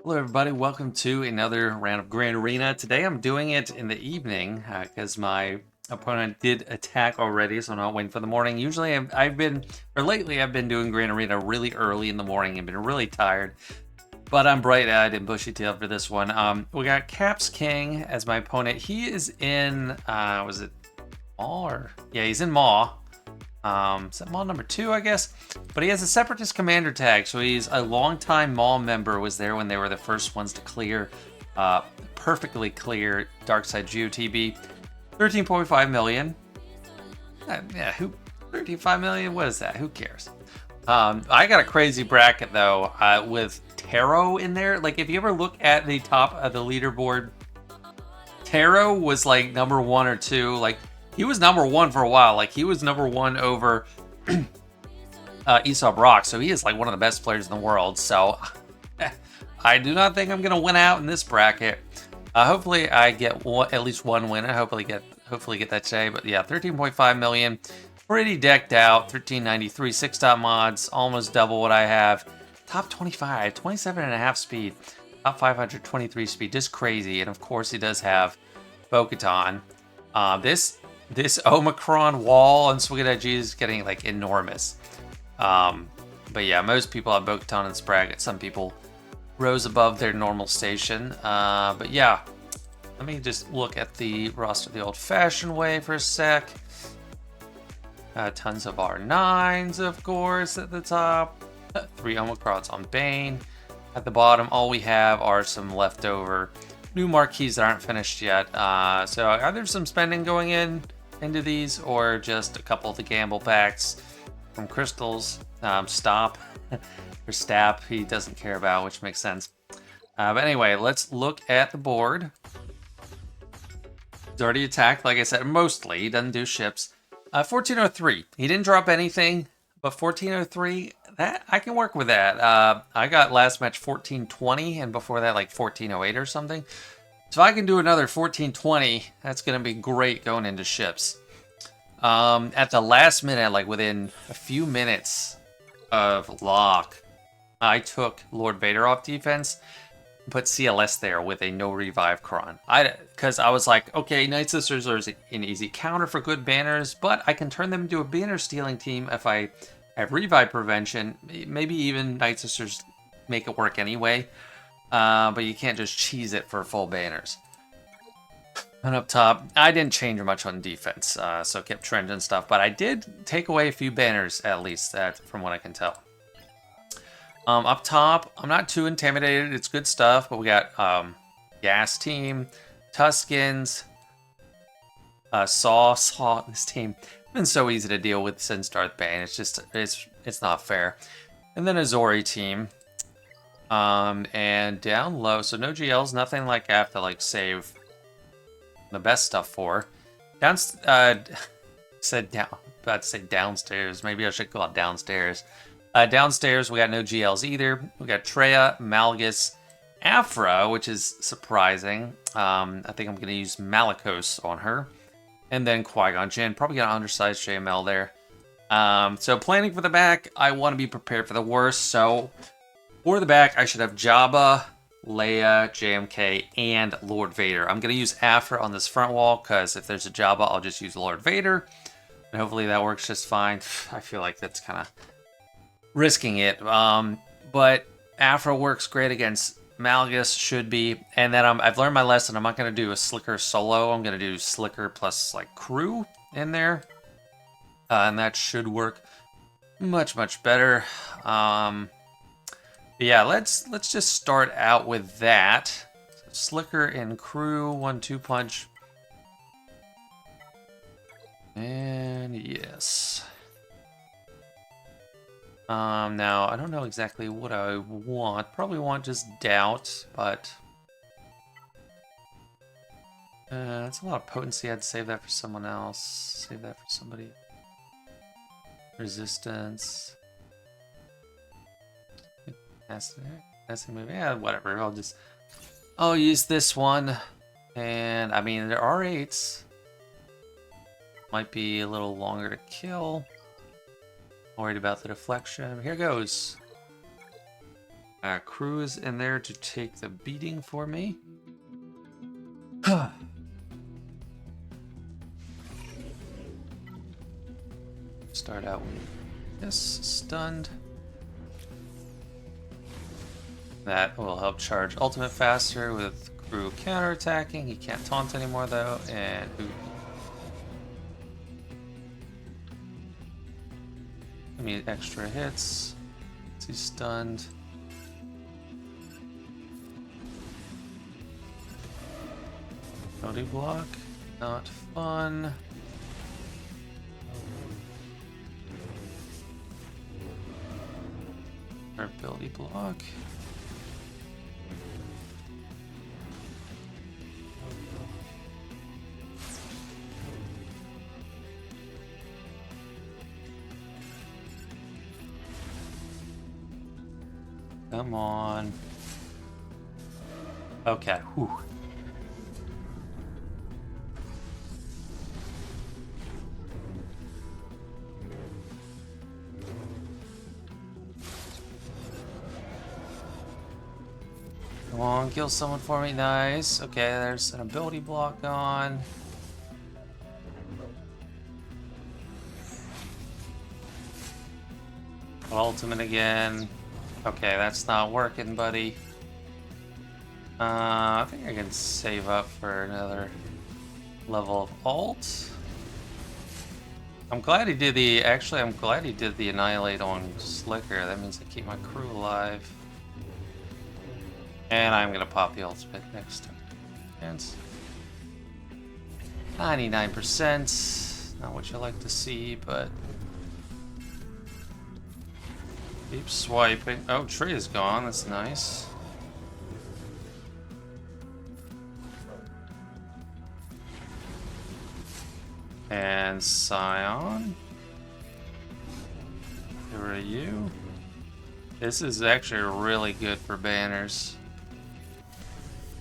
Hello everybody, welcome to another round of Grand Arena. Today I'm doing it in the evening because my opponent did attack already, so I'm not waiting for the morning. Usually lately I've been doing Grand Arena really early in the morning and been really tired. But I'm bright-eyed and bushy-tailed for this one. We got CapsKing as my opponent. He is in, was it Maw or? Yeah, he's in Maw. Is that Maw number 2, I guess? But he has a Separatist Commander tag, so he's a longtime Maw member, was there when they were the first ones to clear, perfectly clear Darkside GOTB. 13.5 million. Yeah, 13.5 million? What is that? Who cares? I got a crazy bracket, though, with Taro in there. Like, if you ever look at the top of the leaderboard, Taro was, like, number 1 or 2, like, he was number 1 for a while. Like, he was number 1 over Aesop Rock. So he is like one of the best players in the world. So I do not think I'm going to win out in this bracket. Hopefully I get at least one win. I hopefully get that today. But yeah, 13.5 million. Pretty decked out. 1393. 6-dot mods. Almost double what I have. Top 25. 27.5 speed. Top 523 speed. Just crazy. And of course he does have Bo-Katan. This Omicron wall on Swiggy is getting like enormous. But yeah, most people have Bo-Katan and Sprague. Some people rose above their normal station. But yeah, let me just look at the roster the old-fashioned way for a sec. Tons of R9s, of course, at the top. 3 Omicrons on Bane. At the bottom, all we have are some leftover new marquees that aren't finished yet. So either some spending going into these or just a couple of the gamble packs from crystals. Stop or Stap he doesn't care about, which makes sense. But anyway, let's look at the board. He's already attacked, like I said, mostly. He doesn't do ships. 1403. He didn't drop anything, but 1403, that I can work with that. I got last match 1420, and before that like 1408 or something. So if I can do another 1420, that's going to be great going into ships. At the last minute, like within a few minutes of lock, I took Lord Vader off defense, put CLS there with a no revive cron. Because I was like, okay, Night Sisters are an easy counter for good banners, but I can turn them into a banner stealing team if I have revive prevention. Maybe even Night Sisters make it work anyway. But you can't just cheese it for full banners. And up top, I didn't change much on defense, so kept trend and stuff. But I did take away a few banners, at least, from what I can tell. Up top, I'm not too intimidated. It's good stuff. But we got Gas Team, Tuskens, Saw. This team has been so easy to deal with since Darth Bane. It's just, it's not fair. And then a Zori team. And down low, so no GLs, nothing like I have to like save the best stuff for. Said down, about to say downstairs. Maybe I should call it downstairs. Downstairs, we got no GLs either. We got Traya, Malgus, Aphra, which is surprising. I think I'm going to use Malicos on her. And then Qui-Gon Jinn. Probably got an undersized JML there. So planning for the back, I want to be prepared for the worst. So for the back, I should have Jabba, Leia, JMK, and Lord Vader. I'm going to use Aphra on this front wall, because if there's a Jabba, I'll just use Lord Vader. And hopefully that works just fine. I feel like that's kind of risking it. But Aphra works great against Malgus, should be. And then I've learned my lesson. I'm not going to do a Slicker solo. I'm going to do Slicker plus like crew in there. And that should work much, much better. Yeah, let's just start out with that. So Slicker and crew, 1-2 punch. And yes. Now I don't know exactly what I want. Probably want just doubt, but that's a lot of potency. I'd save that for someone else. Save that for somebody. Resistance. Yeah, whatever. I'll use this one. And I mean, there are 8s. Might be a little longer to kill. Worried about the deflection. Here goes. Crew is in there to take the beating for me. Start out with this stunned. That will help charge ultimate faster with Crew counterattacking. He can't taunt anymore though, and give me extra hits. He's stunned. Body block, not fun. Our ability block. Come on. Okay. Whew. Come on, kill someone for me. Nice. Okay, there's an ability block on. Ultimate again. Okay, that's not working, buddy. I think I can save up for another level of ult. I'm glad he did the... Actually, I'm glad he did the Annihilate on Slicker. That means I keep my crew alive. And I'm going to pop the ultimate next time. 99%. Not what you like to see, but... Keep swiping. Oh, tree is gone. That's nice. And Scion. Get rid of you. This is actually really good for banners.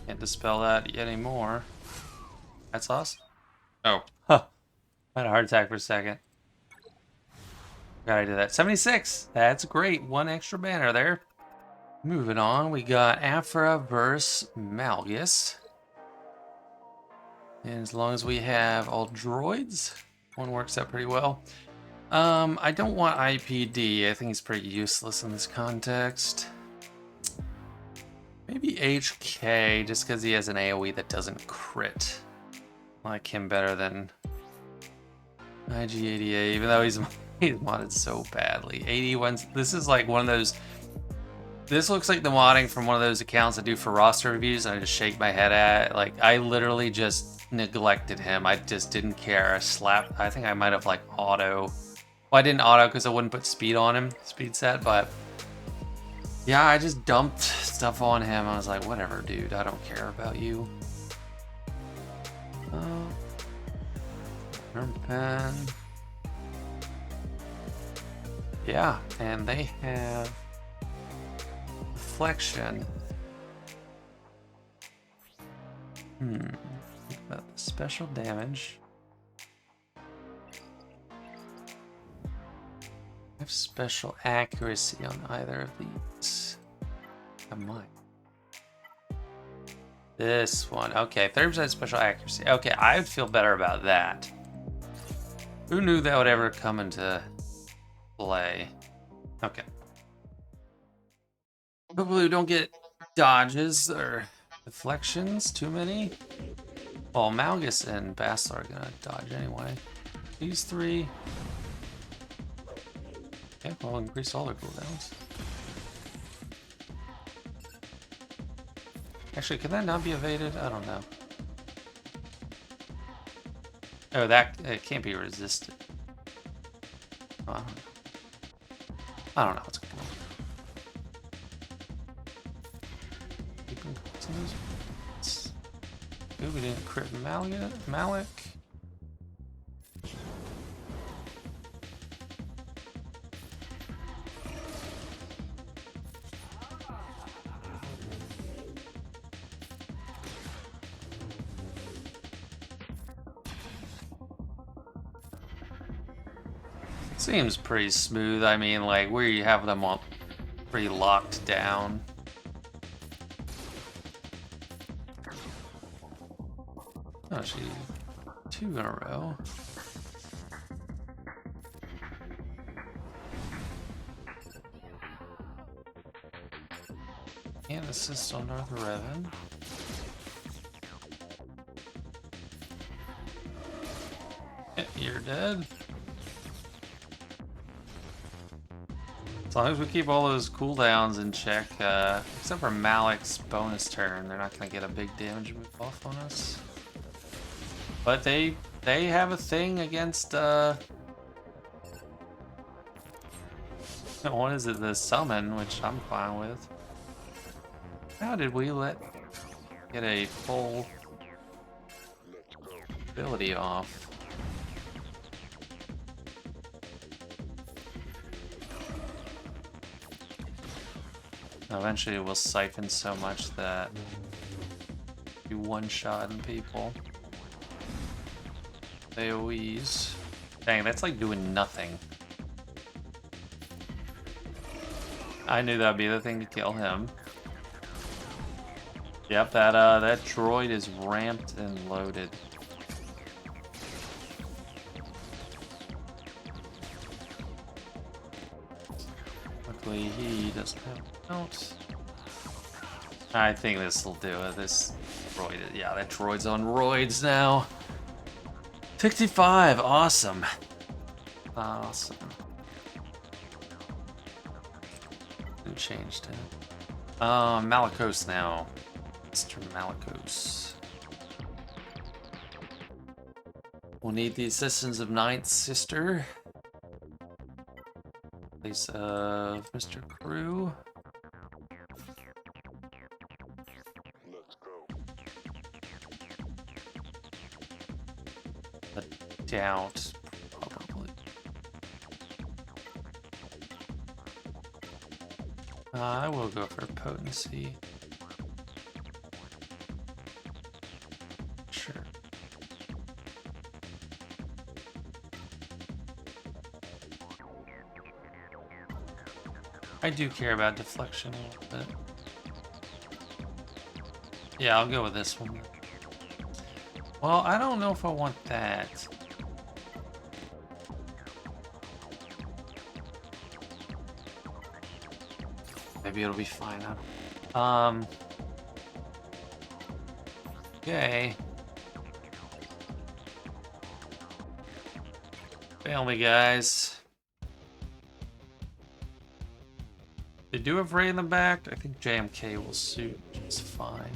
Can't dispel that anymore. That's awesome. Oh, huh. I had a heart attack for a second. Gotta do that. 76. That's great. One extra banner there. Moving on, we got Aphra versus Malgus. And as long as we have all droids, one works out pretty well. I don't want IPD. I think he's pretty useless in this context. Maybe HK, just because he has an AoE that doesn't crit. I like him better than IG88, even though he's modded so badly. 81. This is like one of those. This looks like the modding from one of those accounts that do for roster reviews, and I just shake my head at it. Like, I literally just neglected him. I just didn't care. I slapped. I think I might have like auto. Well, I didn't auto because I wouldn't put speed on him, speed set, but yeah, I just dumped stuff on him. I was like, whatever, dude. I don't care about you. Pen. Yeah, and they have deflection. Think about the special damage. I have special accuracy on either of these. I might. This one. Okay, 30% special accuracy. Okay, I would feel better about that. Who knew that would ever come into play? Okay. Hopefully we don't get dodges or deflections, too many. Well, Malgus and Bastila are gonna dodge anyway. These three. Okay, well, increase all their cooldowns. Actually, can that not be evaded? I don't know. Oh, that it can't be resisted. Oh, I don't know what's going on. Good, we didn't crit Malik. Seems pretty smooth. I mean, like, where you have them all pretty locked down. Oh, she 2 in a row. And assist on North Revan. Yeah, you're dead. As long as we keep all those cooldowns in check, except for Malik's bonus turn, they're not going to get a big damage move off on us. But they have a thing against, what is it, the summon, which I'm fine with. How did we get a full ability off? Eventually we'll siphon so much that you one-shotting people. AoEs. Dang, that's like doing nothing. I knew that'd be the thing to kill him. Yep, that droid is ramped and loaded. Luckily, he doesn't have mount. I think this will do it. This droid, yeah, that droid's on roids now. 65, awesome. Awesome. Didn't change to Malicos now. Mr. Malicos. We'll need the assistance of Ninth Sister. Place of Mr. Crew. Let's go. A doubt, probably. I will go for potency. Sure. I do care about deflection a little bit. Yeah, I'll go with this one. Well, I don't know if I want that. Maybe it'll be fine. Okay. Fail me, guys. They do have Rey in the back. I think JMK will suit just fine.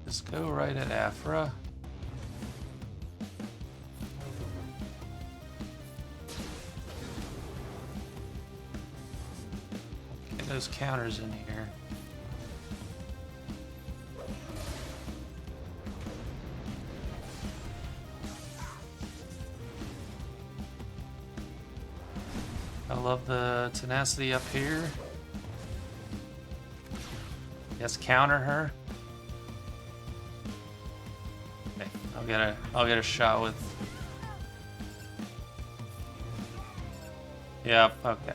Just go right at Aphra. Get those counters in here. I love the tenacity up here. Yes, counter her. Okay, I'll get a shot with. Yep, okay.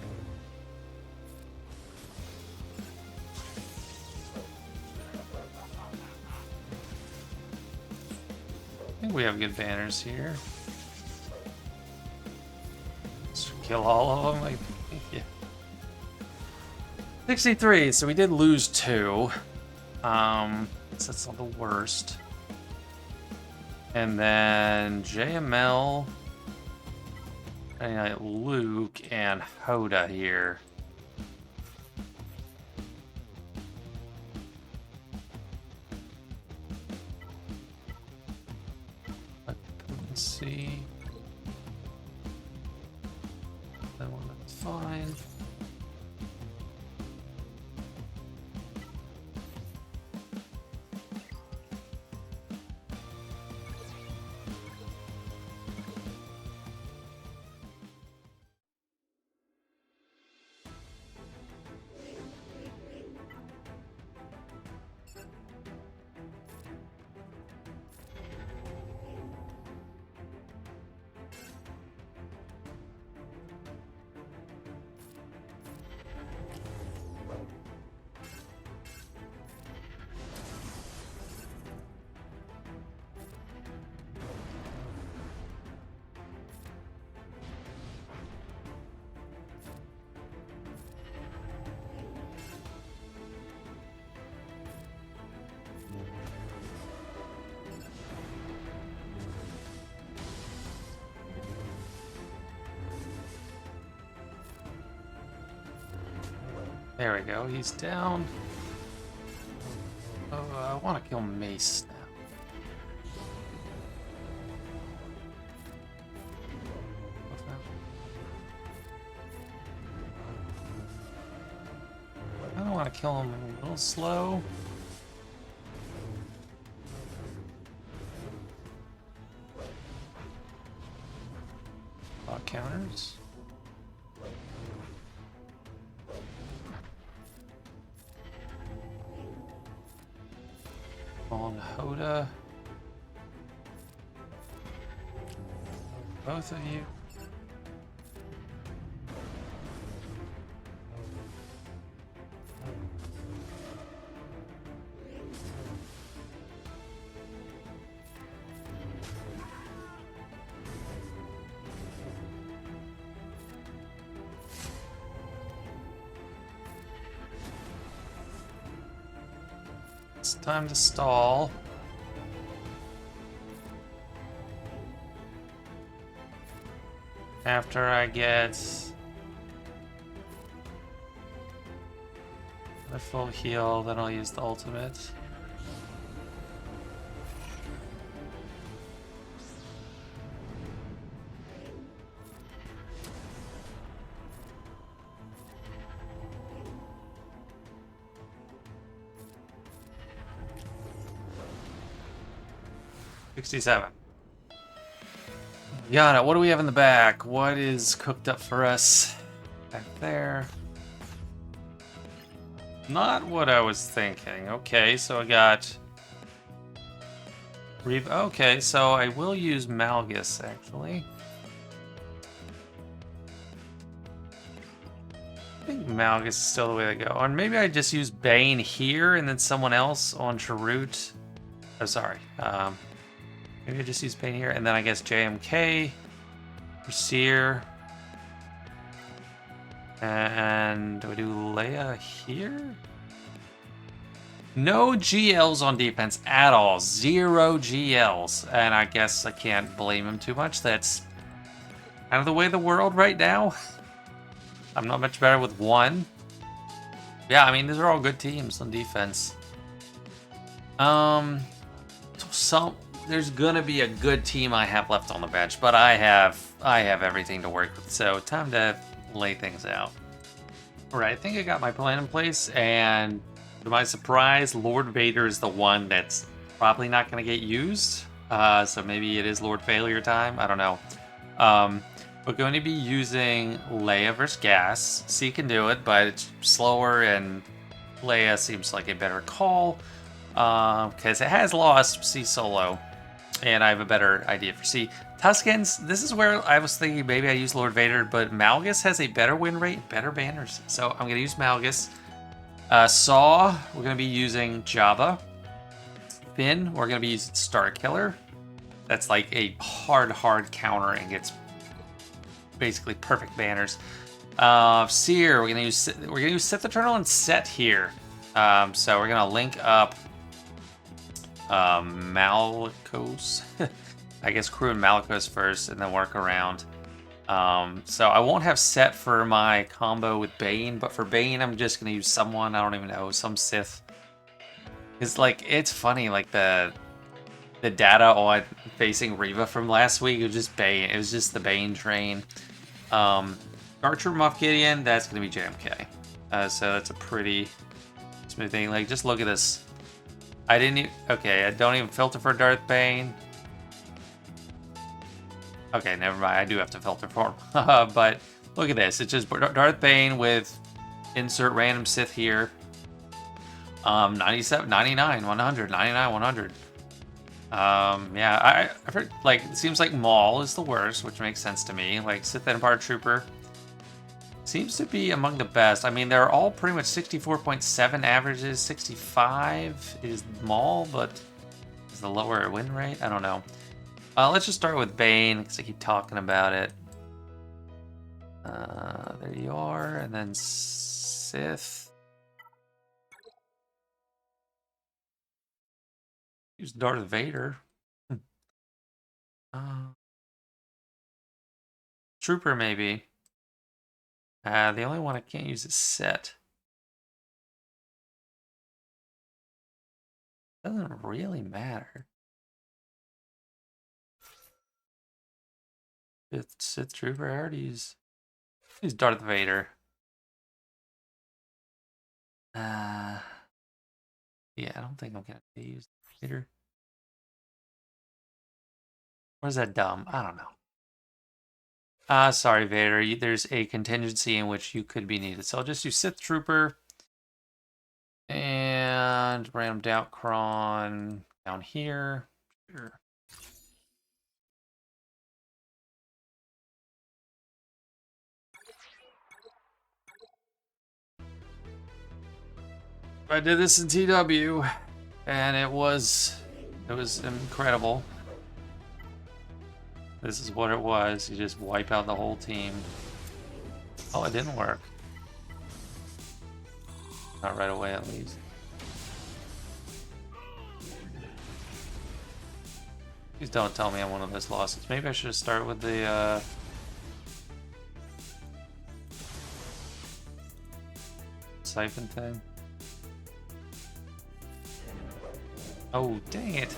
I think we have good banners here. Let's kill all of them, I think, yeah. 63, so we did lose 2. So that's not the worst. And then JML, and Luke and Hoda here. Let's see. That one looks fine. There we go. He's down. Oh, I want to kill Mace now. I don't want to kill him a little slow. Counters. On Hoda. Both of you. It's time to stall. After I get the full heal, then I'll use the ultimate. $67. Yana, what do we have in the back? What is cooked up for us back there? Not what I was thinking. Okay, so I got Reva. Okay, so I will use Malgus actually. I think Malgus is still the way to go. Or maybe I just use Bane here and then someone else on Chirrut. Oh, sorry. Maybe I just use Bane here, and then I guess JMK for Seer. And do I do Leia here? No GLs on defense at all. 0 GLs. And I guess I can't blame him too much. That's kind of the way of the world right now. I'm not much better with 1. Yeah, I mean, these are all good teams on defense. There's gonna be a good team I have left on the bench, but I have everything to work with, so time to lay things out. Alright, I think I got my plan in place, and to my surprise, Lord Vader is the one that's probably not gonna get used. So maybe it is Lord Failure time, I don't know. We're going to be using Leia versus Gas. C can do it, but it's slower, and Leia seems like a better call. Because it has lost C solo, and I have a better idea for C. Tuskens, this is where I was thinking maybe I use Lord Vader, but Malgus has a better win rate, better banners, so I'm going to use Malgus. Saw, we're going to be using Jabba. Finn, we're going to be using Starkiller. That's like a hard counter and gets basically perfect banners. Seer, we're going to use Sith Eternal and Set here. So we're going to link up Malicos. I guess crew and Malicos first and then work around. So I won't have Set for my combo with Bane, but for Bane I'm just gonna use someone, I don't even know, some Sith. It's like, it's funny, like the data on facing Reva from last week, it was just Bane. It was just the Bane train. Archer Moff Gideon, that's gonna be JMK. So that's a pretty smooth thing. Like, just look at this. I didn't even, okay, I don't even filter for Darth Bane. Okay, never mind, I do have to filter for him. But look at this, it's just Darth Bane with insert random Sith here. 97, 99, 100, 99, 100. Yeah, I've heard, like, it seems like Maul is the worst, which makes sense to me. Like, Sith Empire Trooper seems to be among the best. I mean, they're all pretty much 64.7 averages. 65 is Maul, but is the lower win rate? I don't know. Let's just start with Bane, because I keep talking about it. There you are, and then Sith. Use Darth Vader. Trooper, maybe. The only one I can't use is Set. Doesn't really matter. It's Sith Trooper. I already use Darth Vader. Yeah, I don't think I'm gonna use Vader. Or is that dumb? I don't know. Sorry, Vader. There's a contingency in which you could be needed. So I'll just use Sith Trooper. And random Doubtcron down here. Sure. I did this in TW, and it was incredible. This is what it was. You just wipe out the whole team. Oh, it didn't work. Not right away, at least. Please don't tell me I'm one of those losses. Maybe I should start with the siphon thing. Oh, dang it.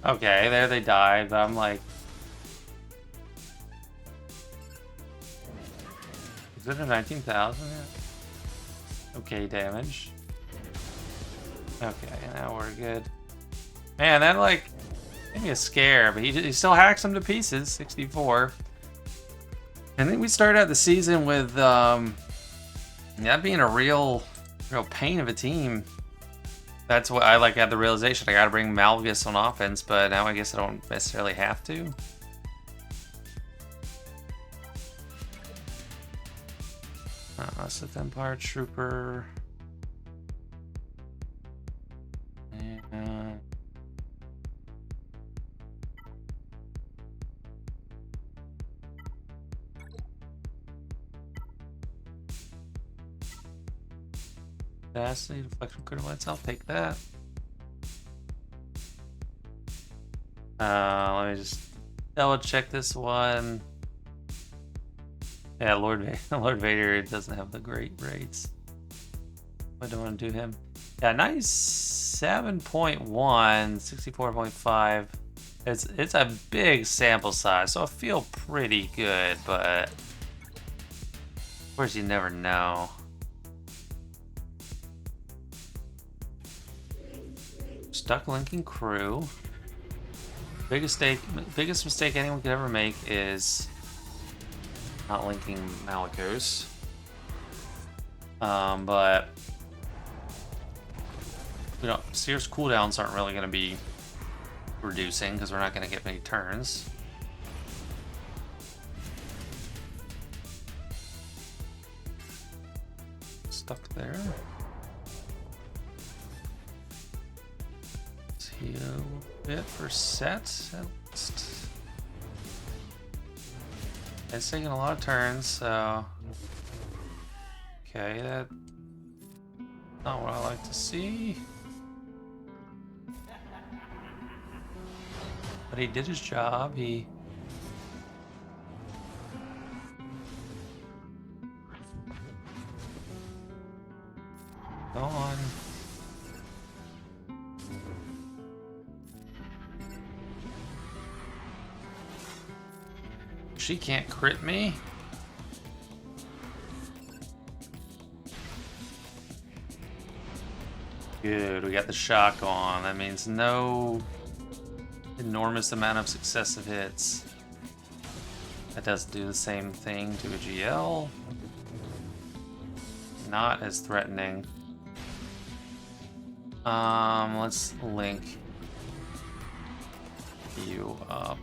Okay, there they died, but I'm like... Is it a 19,000 yet? Okay, damage. Okay, now we're good. Man, that like gave me a scare, but he still hacks them to pieces. 64. I think we started out the season with that being a real pain of a team. That's what I like. Had the realization I got to bring Malgus on offense, but now I guess I don't necessarily have to. Sith Empire Trooper. Capacity, deflection, critical hits. I'll take that. Let me just double check this one. Yeah, Lord Vader doesn't have the great rates. I don't want to do him. Yeah, 97.1, 64.5. It's a big sample size, so I feel pretty good, but of course you never know. Stuck linking crew. Biggest mistake anyone could ever make is not linking Malicos. But Seer's cooldowns aren't really going to be reducing because we're not going to get many turns. Stuck there. Let's heal a bit for set at least. It's taking a lot of turns, so okay, that's not what I like to see. But he did his job. He gone. She can't crit me. Good, we got the shock on. That means no enormous amount of successive hits. That does do the same thing to a GL. Not as threatening. Let's link you up.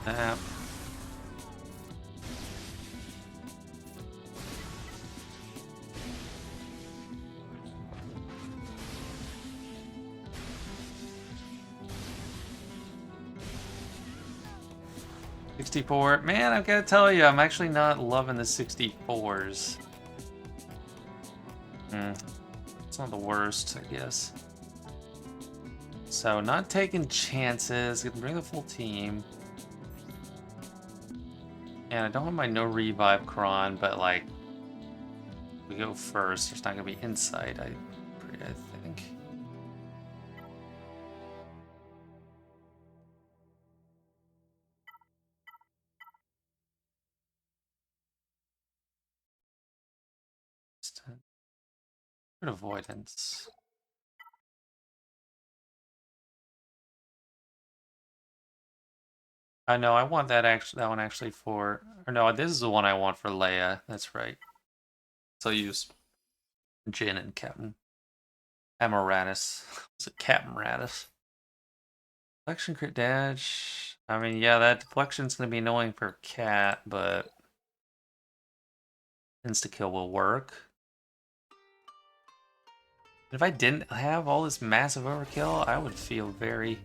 Tap. 64. Man, I've got to tell you, I'm actually not loving the 64s. It's not the worst, I guess. So, not taking chances. Gonna bring the full team. And I don't have my no revive cron, but like, we go first. There's not gonna be insight, I think. Avoidance. I know I want that one actually for, or no, this is the one I want for Leia. That's right. So I'll use Jin and Captain Raddus. Is it Captain Raddus? Deflection crit dash. I mean, yeah, that deflection's gonna be annoying for Cat, but insta kill will work. If I didn't have all this massive overkill, I would feel very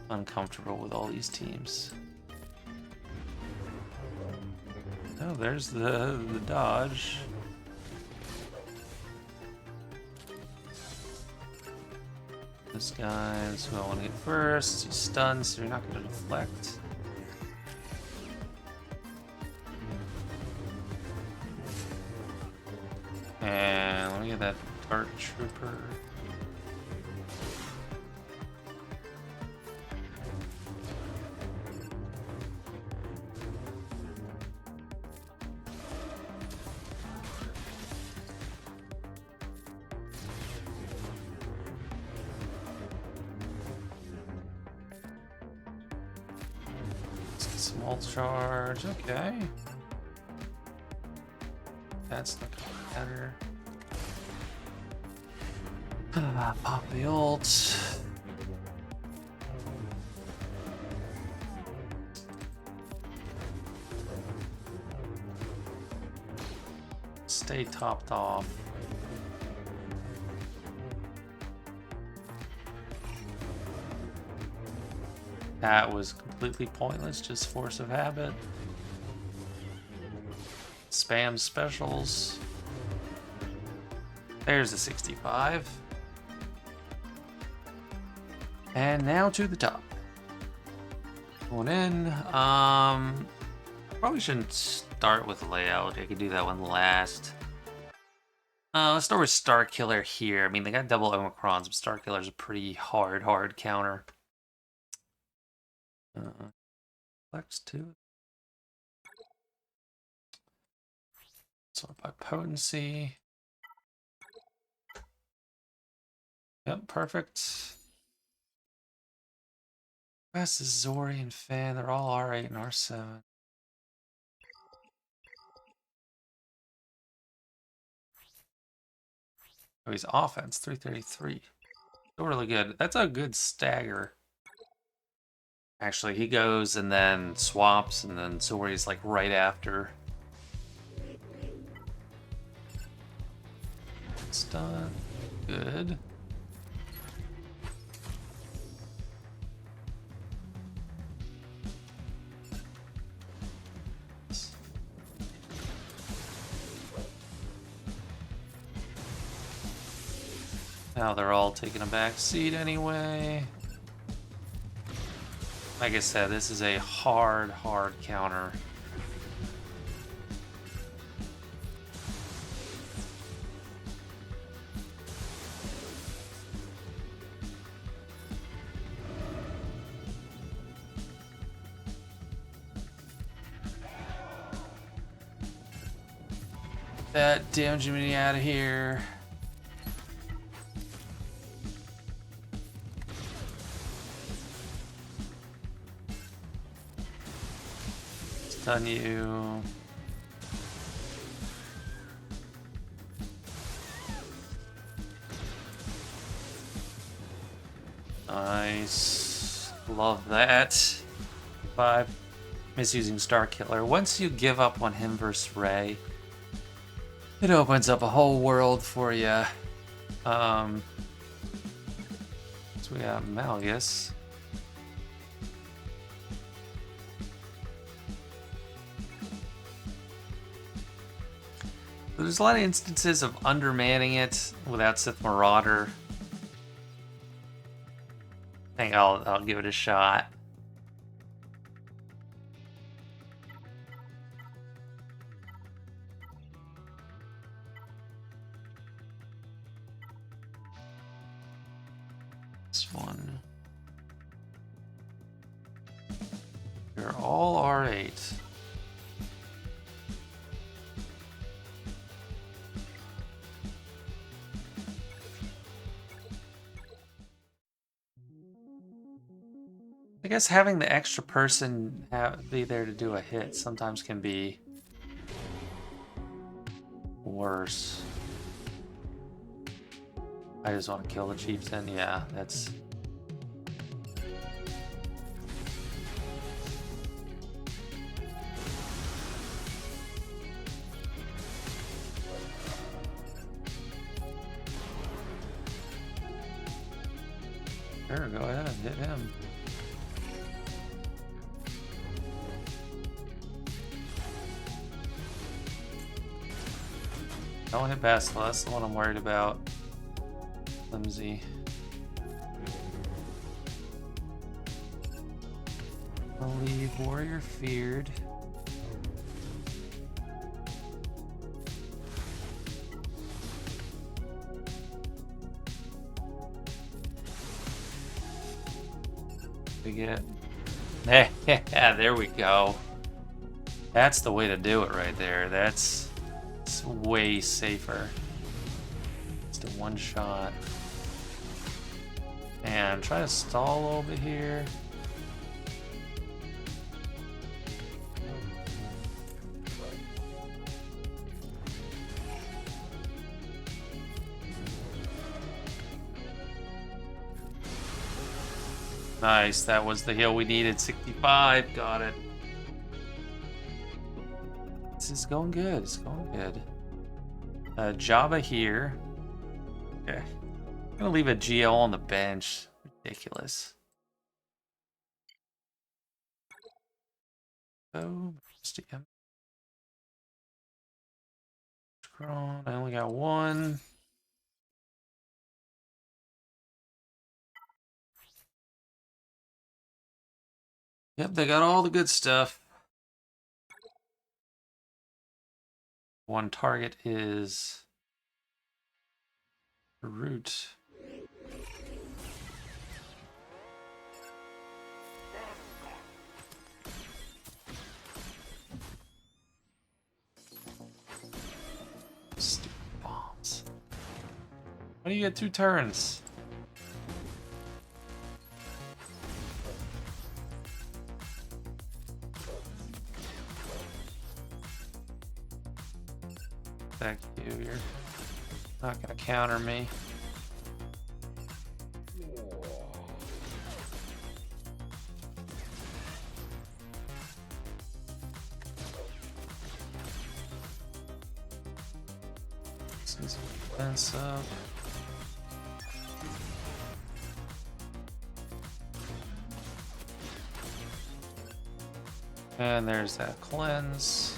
uncomfortable with all these teams. Oh, there's the dodge. This guy's who I want to get first. He's stunned, so you're not going to deflect. And let me get that Dart Trooper. Small charge, okay. That's not gonna matter. Pop the ult. Stay topped off. That was completely pointless, just force of habit. Spam specials. There's the 65. And now to the top. Going in. Probably shouldn't start with layout. I could do that one last. Let's start with Starkiller here. I mean, they got double Omicrons, but Starkiller's a pretty hard counter. Flex 2. Sort by potency. Yep, perfect. Best is Zori and Fan. They're all R8 and R7. Oh, he's offense 333. Still really good. That's a good stagger. Actually, he goes and then swaps, and then Zori's like right after. Stun. Good. Now they're all taking a back seat anyway. Like I said, this is a hard counter. That damage me out of here. Stun you. Nice. Love that. 5. Misusing Starkiller. Once you give up on him versus Rey, it opens up a whole world for you. So we got Malgus. There's a lot of instances of undermanning it without Sith Marauder. I think I'll give it a shot. This one. They're all R8. I guess having the extra person be there to do a hit sometimes can be worse. I just want to kill the chieftain. Yeah, that's... Sure, go ahead, hit him. Don't hit Bastila, that's the one I'm worried about. Flimsy. I'll leave Warrior Feared. We get... Yeah, there we go. That's the way to do it right there. That's way safer. Just a one shot. And try to stall over here. Nice, that was the heal we needed. 65, got it. This is going good, it's going good. Jabba here. Okay. I'm gonna leave a GL on the bench. Ridiculous. Oh, I only got one. Yep, they got all the good stuff. One target is root. Stupid bombs. Why do you get 2 turns? Thank you, you're not gonna counter me. This is expensive. And there's that cleanse.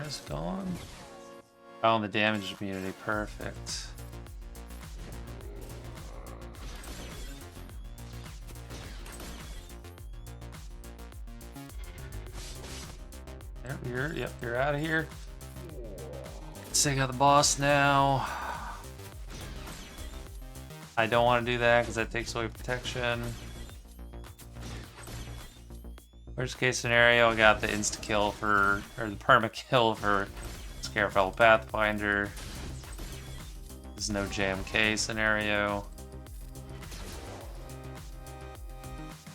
Is gone. Oh, and the damage immunity, perfect. You're out of here. Let's take out the boss now. I don't want to do that because that takes away protection. Worst case scenario, I got the insta kill for, or the perma kill for Scarefell Pathfinder. There's no JMK scenario.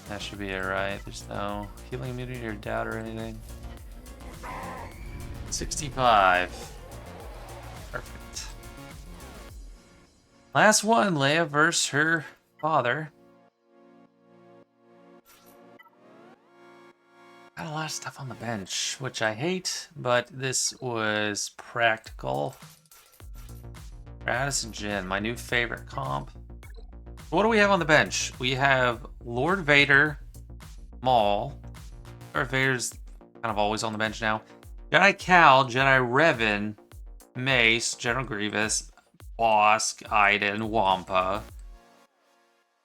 That should be it, right? There's no healing immunity or doubt or anything. 65. Perfect. Last one, Leia versus her father. Got a lot of stuff on the bench, which I hate, but this was practical. Raddus and Jin, my new favorite comp. What do we have on the bench? We have Lord Vader, Maul. Darth Vader's kind of always on the bench now. Jedi Cal, Jedi Revan, Mace, General Grievous, Bosk, Iden, Wampa,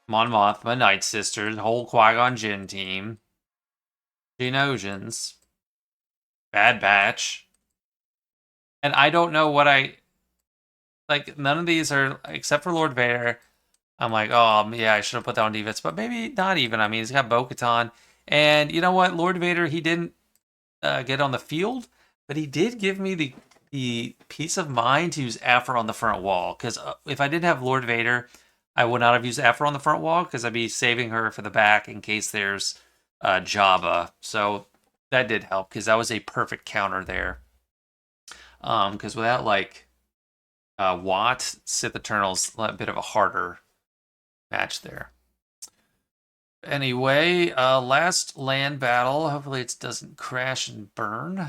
Mon Mothma, Night Sisters, whole Qui-Gon Jinn team, Geonosians, Bad Batch. And I don't know what like, none of these are, except for Lord Vader. I'm like, oh, yeah, I should have put that on defense, but maybe not even. I mean, he's got Bo-Katan. And you know what? Lord Vader, he didn't get on the field, but he did give me the peace of mind to use Aphra on the front wall. Because if I didn't have Lord Vader, I would not have used Aphra on the front wall because I'd be saving her for the back in case there's Jabba. So that did help because that was a perfect counter there. Because without like Watt, Sith Eternal's a bit of a harder match there. Anyway, last land battle. Hopefully it doesn't crash and burn.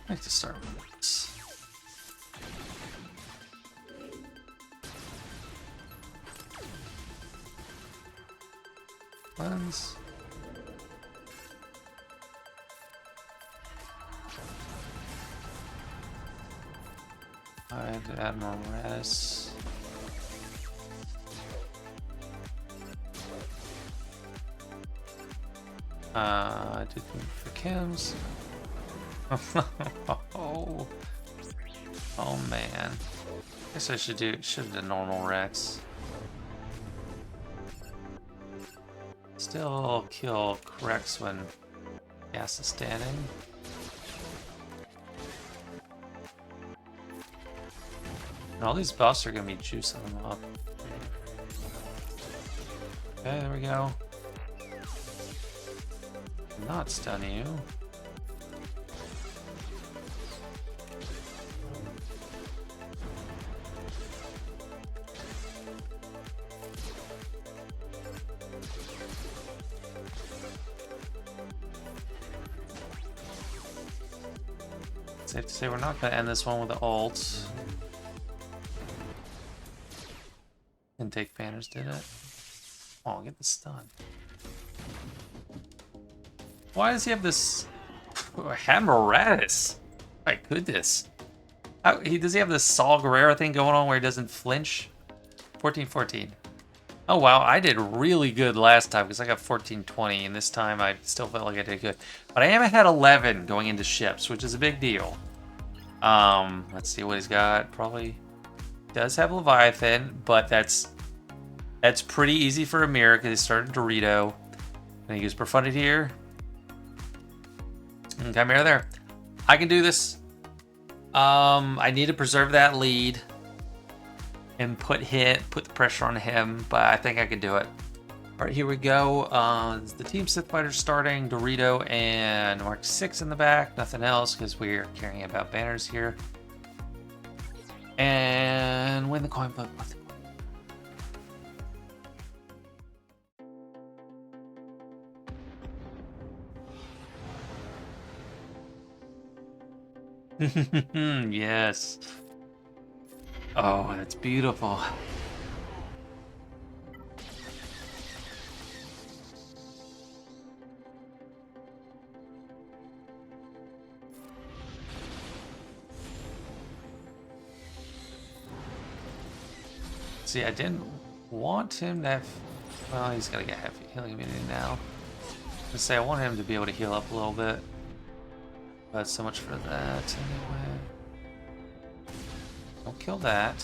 I like to start with this. Lens. Admiral Raddus. I did move for Kim's. Oh man. Guess I should have done normal Rex. Still kill CRex when gas is standing. And all these buffs are gonna be juicing them up. Okay, there we go. Not stun you. Safe to say we're not gonna end this one with the ult. Intake banners did it. Oh, get the stun. Why does he have this Raddus? My goodness. Does he have this Saul Guerrero thing going on where he doesn't flinch? 14-14. Oh wow, I did really good last time because I got 14-20, and this time I still felt like I did good. But I am ahead 11 going into ships, which is a big deal. Let's see what he's got. Probably does have Leviathan, but that's pretty easy for a mirror because he started Dorito. And he used Profundity here. And Chimaera there. I can do this. I need to preserve that lead and put the pressure on him, but I think I can do it. All right, here we go. The Team Sith Fighters starting. Dorito and Mark 6 in the back. Nothing else because we're caring about banners here. And win the coin flip. Yes. Oh, that's beautiful. See, I didn't want him to have... Well, he's got to get heavy healing immunity now. I say I want him to be able to heal up a little bit. But so much for that, anyway. Don't kill that.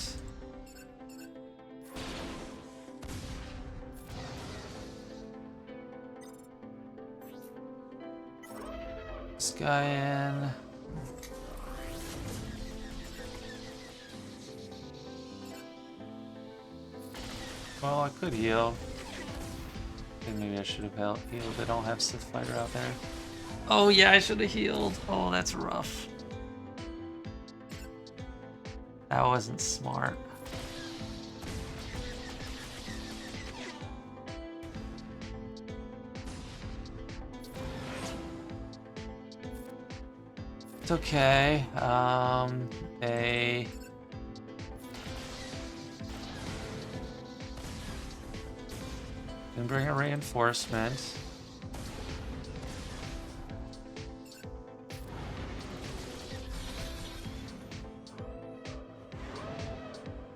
This guy in. Well, I could heal. And maybe I should have healed. I don't have Sith Fighter out there. Oh yeah, I should have healed. Oh, that's rough. That wasn't smart. looked okay. They can bring a reinforcement.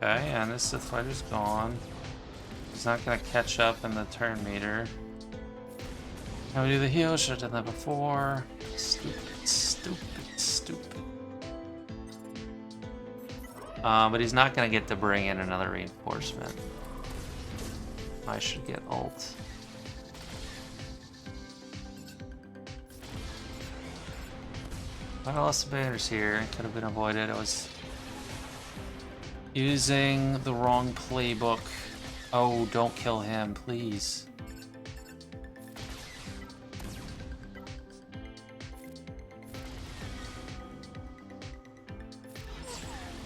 Okay, and this Sith fighter's gone. He's not gonna catch up in the turn meter. Now we do the heal, should have done that before. Stupid, stupid, stupid. But he's not gonna get to bring in another reinforcement. I should get ult. I lost the banners here, could have been avoided. I was using the wrong playbook. Oh, don't kill him, please.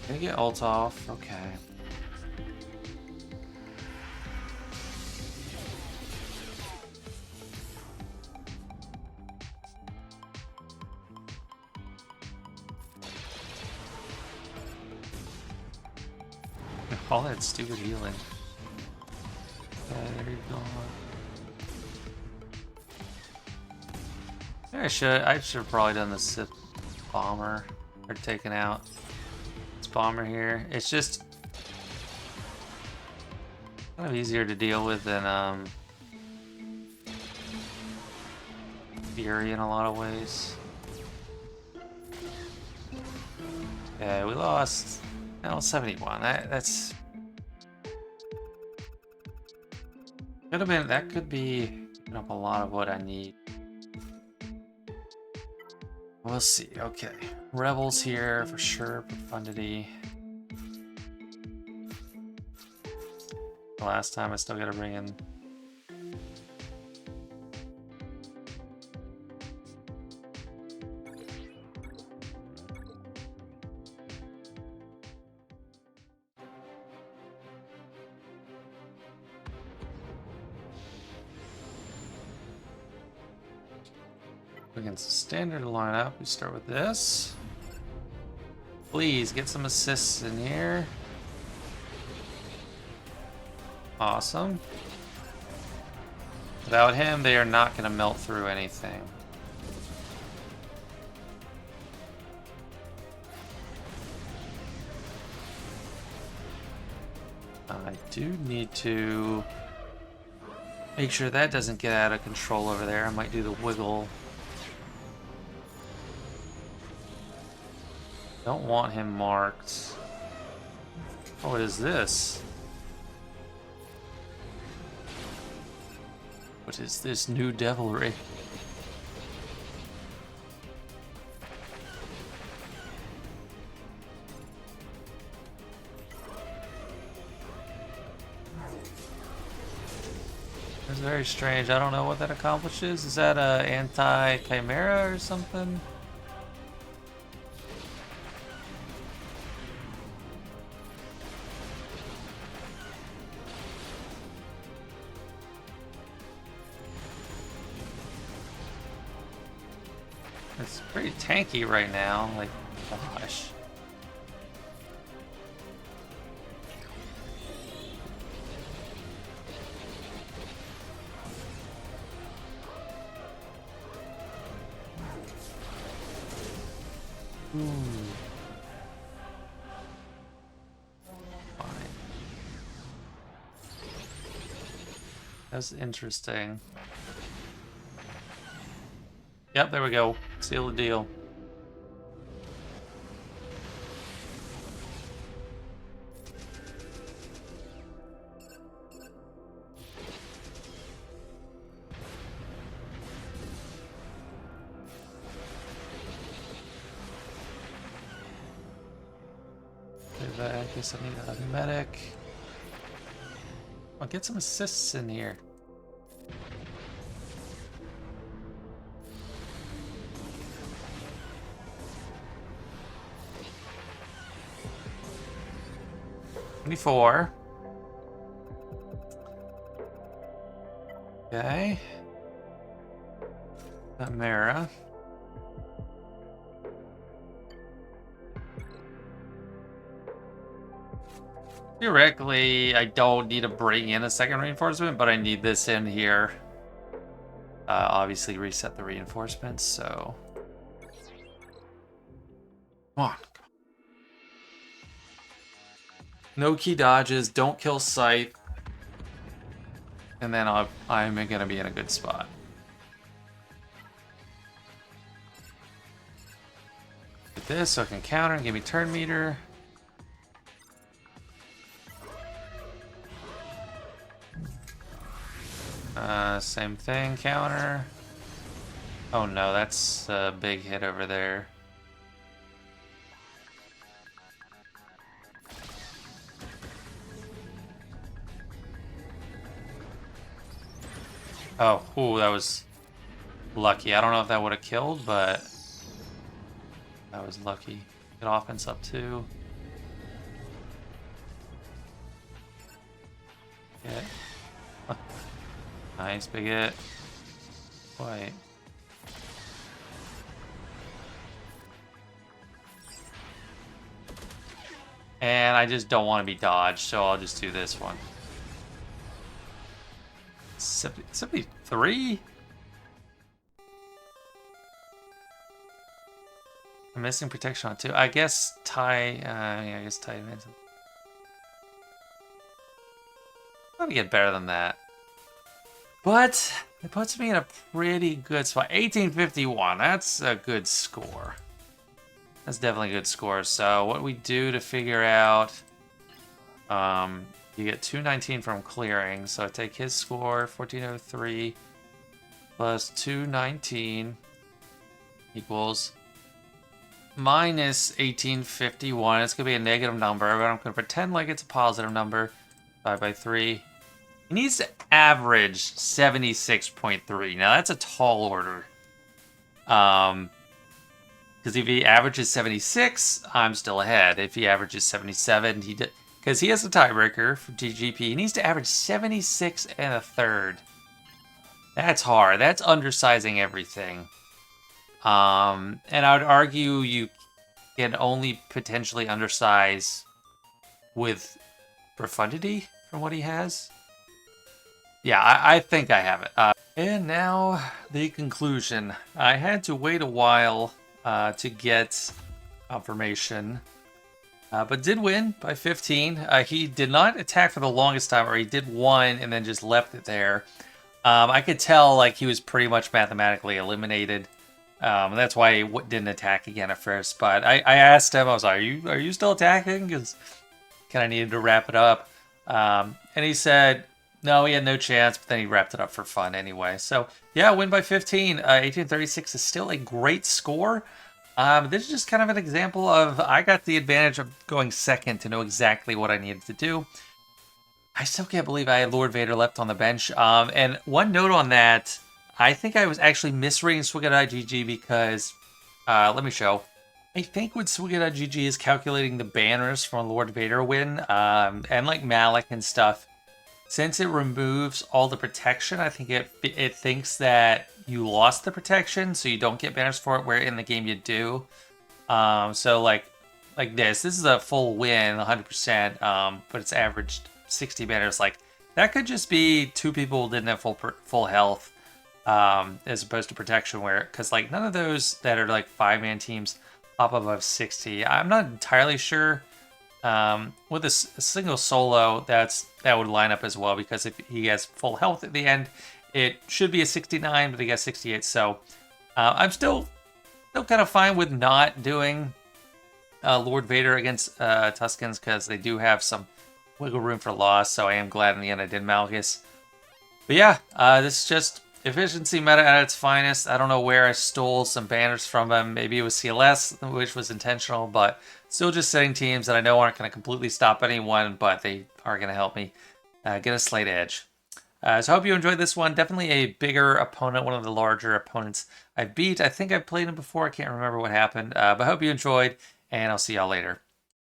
Gonna get ult off, okay. All that stupid healing. Okay, there you go. I should have probably done the Sith bomber or taken out this bomber here. It's just kind of easier to deal with than Fury in a lot of ways. Yeah, we lost. No, 71. That's could have been. That could be picking up a lot of what I need. We'll see. Okay, rebels here for sure. Profundity. Last time I still got to bring in. Against the standard lineup, we start with this. Please get some assists in here. Awesome. Without him, they are not going to melt through anything. I do need to make sure that doesn't get out of control over there. I might do the wiggle. Don't want him marked. Oh, what is this? What is this new devilry? It's very strange. I don't know what that accomplishes. Is that a anti-Chimaera or something? It's pretty tanky right now, like, gosh. Ooh. Fine. That's interesting. Yep, there we go. Seal the deal. I guess I need a medic. I'll get some assists in here. Okay. Chimaera. Theoretically, I don't need to bring in a second reinforcement, but I need this in here. Obviously reset the reinforcements, so... Come on. No key dodges, don't kill Scythe. And then I'm gonna be in a good spot. Get this so I can counter and give me turn meter. Same thing, counter. Oh no, that's a big hit over there. Oh, ooh, that was lucky. I don't know if that would have killed, but that was lucky. Get offense up too. Yeah. Nice, big hit. Wait. And I just don't want to be dodged, so I'll just do this one. 73? I'm missing protection on 2. I guess yeah, I guess tie advance. Gotta get better than that. But it puts me in a pretty good spot. 1851, that's a good score. That's definitely a good score. So what we do to figure out, you get 219 from clearing. So I take his score, 1403 plus 219 equals minus 1851. It's gonna be a negative number, but I'm gonna pretend like it's a positive number. 5 by 3. He needs to average 76.3. Now that's a tall order. Because if he averages 76, I'm still ahead. If he averages 77, because he has a tiebreaker for TGP, he needs to average 76 and a third. That's hard. That's undersizing everything. And I would argue you can only potentially undersize with Profundity from what he has. Yeah, I think I have it. And now the conclusion. I had to wait a while to get confirmation, but did win by 15. He did not attack for the longest time, or he did one and then just left it there. I could tell like he was pretty much mathematically eliminated. That's why he didn't attack again at first. But I asked him, I was like, are you still attacking? Because kind of needed to wrap it up. And he said, no, he had no chance, but then he wrapped it up for fun anyway. So, yeah, win by 15. 1836 is still a great score. This is just kind of an example of I got the advantage of going second to know exactly what I needed to do. I still can't believe I had Lord Vader left on the bench. And one note on that, I think I was actually misreading Swigget.gg because, let me show. I think when Swigget.gg is calculating the banners from Lord Vader win, and like Malik and stuff, since it removes all the protection, I think it thinks that you lost the protection, so you don't get banners for it, where in the game you do. So like this is a full win, 100%, but it's averaged 60 banners. Like, that could just be 2 people who didn't have full health, as opposed to protection, where, because like none of those that are like 5-man teams pop above 60. I'm not entirely sure. With a single solo, that would line up as well, because if he has full health at the end, it should be a 69, but he got 68. So I'm still kind of fine with not doing Lord Vader against Tuskens, because they do have some wiggle room for loss. So I am glad in the end I did Malgus. But yeah, this is just efficiency meta at its finest. I don't know where I stole some banners from him. Maybe it was CLS, which was intentional, but still just setting teams that I know aren't going to completely stop anyone, but they are going to help me get a slight edge. So I hope you enjoyed this one. Definitely a bigger opponent, one of the larger opponents I beat. I think I've played him before. I can't remember what happened, but I hope you enjoyed, and I'll see y'all later.